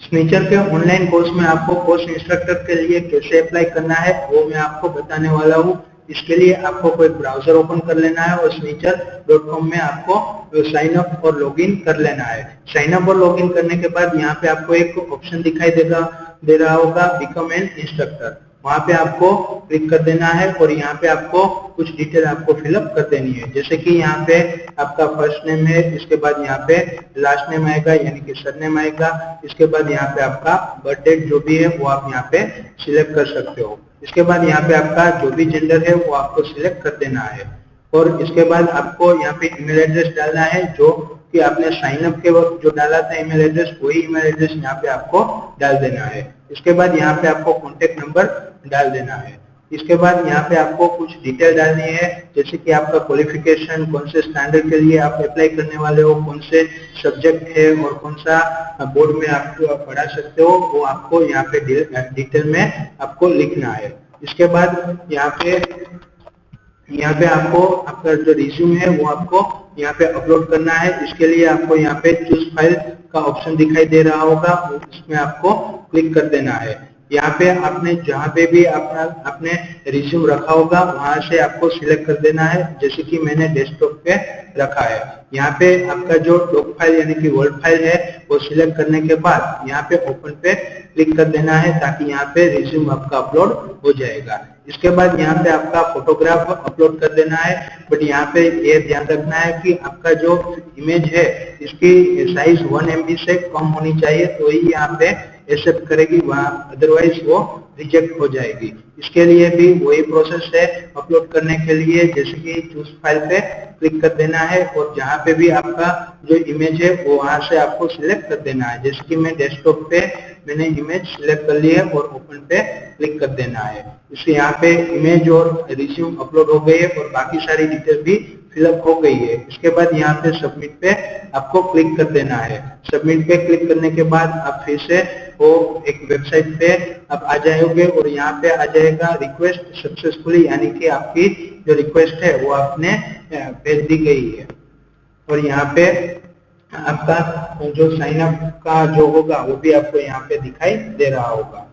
स्निचर के online course में आपको कोर्स इंस्ट्रक्टर के लिए कैसे अप्लाई करना है वो मैं आपको बताने वाला हूँ। इसके लिए आपको कोई ब्राउजर ओपन कर लेना है और स्निचर.com में आपको साइन अप और लॉगिन कर लेना है। साइन अप और लॉगिन करने के बाद यहाँ पे आपको एक ऑप्शन दिखाई दे रहा होगा, बिकम एन इंस्ट्रक्टर। वहां पे आपको क्लिक कर देना है और यहाँ पे आपको कुछ डिटेल आपको फिलअप कर देनी है। जैसे कि यहाँ पे आपका फर्स्ट नेम है, इसके बाद यहाँ पे लास्ट नेम आएगा यानी कि सरनेम आएगा, इसके बाद यहाँ पे आपका बर्थ डेट जो भी है वो आप यहाँ पे सिलेक्ट कर सकते हो। इसके बाद यहाँ पे आपका जो भी जेंडर है वो आपको सिलेक्ट कर देना है और इसके बाद आपको यहाँ पे ईमेल एड्रेस डालना है जो कि आपने साइन अप के वक्त जो डाला था ईमेल एड्रेस, वही ईमेल एड्रेस यहाँ पे आपको डाल देना है। इसके बाद यहाँ पे आपको कॉन्टेक्ट नंबर डाल देना है। इसके बाद यहाँ पे आपको कुछ डिटेल डालनी है, जैसे कि आपका क्वालिफिकेशन, कौन से स्टैंडर्ड के लिए आप अप्लाई करने वाले हो, कौन से सब्जेक्ट है और कौन सा बोर्ड में आप पढ़ा सकते हो, वो आपको यहाँ पे डिटेल में आपको लिखना है। इसके बाद यहाँ पे आपको आपका जो रिज्यूम है वो आपको यहाँ पे अपलोड करना है। इसके लिए आपको यहाँ पे चूज फाइल का ऑप्शन दिखाई दे रहा होगा, उसमें आपको क्लिक कर देना है। यहाँ पे आपने जहाँ पे भी आपने रिज्यूम रखा होगा वहां से आपको सिलेक्ट कर देना है। जैसे कि मैंने डेस्कटॉप पे रखा है, यहाँ पे आपका जो डॉक फाइल यानी कि वर्ड फाइल है वो सिलेक्ट करने के बाद यहाँ पे ओपन पे क्लिक कर देना है ताकि यहाँ पे रिज्यूम आपका अपलोड हो जाएगा। इसके बाद यहाँ पे आपका फोटोग्राफ अपलोड कर देना है, बट यहाँ पे ये ध्यान रखना है कि आपका जो इमेज है इसकी साइज 1 MB से कम होनी चाहिए तो ही यहाँ पे एक्सेप्ट करेगी, वहाँ अदरवाइज वो रिजेक्ट हो जाएगी। इसके लिए भी वही प्रोसेस है अपलोड करने के लिए, जैसे कि चूज फाइल पे क्लिक कर देना है और जहाँ पे भी आपका जो इमेज है वो वहां से आपको सिलेक्ट कर देना है। जैसे कि मैं डेस्कटॉप पे मैंने इमेज सिलेक्ट कर ली है और ओपन पे क्लिक कर देना है। इससे यहाँ पे इमेज और रिज्यूम अपलोड हो गई है और बाकी सारी डिटेल भी फिलअप हो गई है। इसके बाद यहाँ पे सबमिट पे आपको क्लिक कर देना है। सबमिट पे क्लिक करने के बाद आप फिर से वो एक वेबसाइट पे आप आ जाओगे और यहाँ पे आ जाएगा रिक्वेस्ट सक्सेसफुली, यानी कि आपकी जो रिक्वेस्ट है वो आपने भेज दी गई है और यहाँ पे आपका जो साइन अप का जो होगा वो भी आपको यहाँ पे दिखाई दे रहा होगा।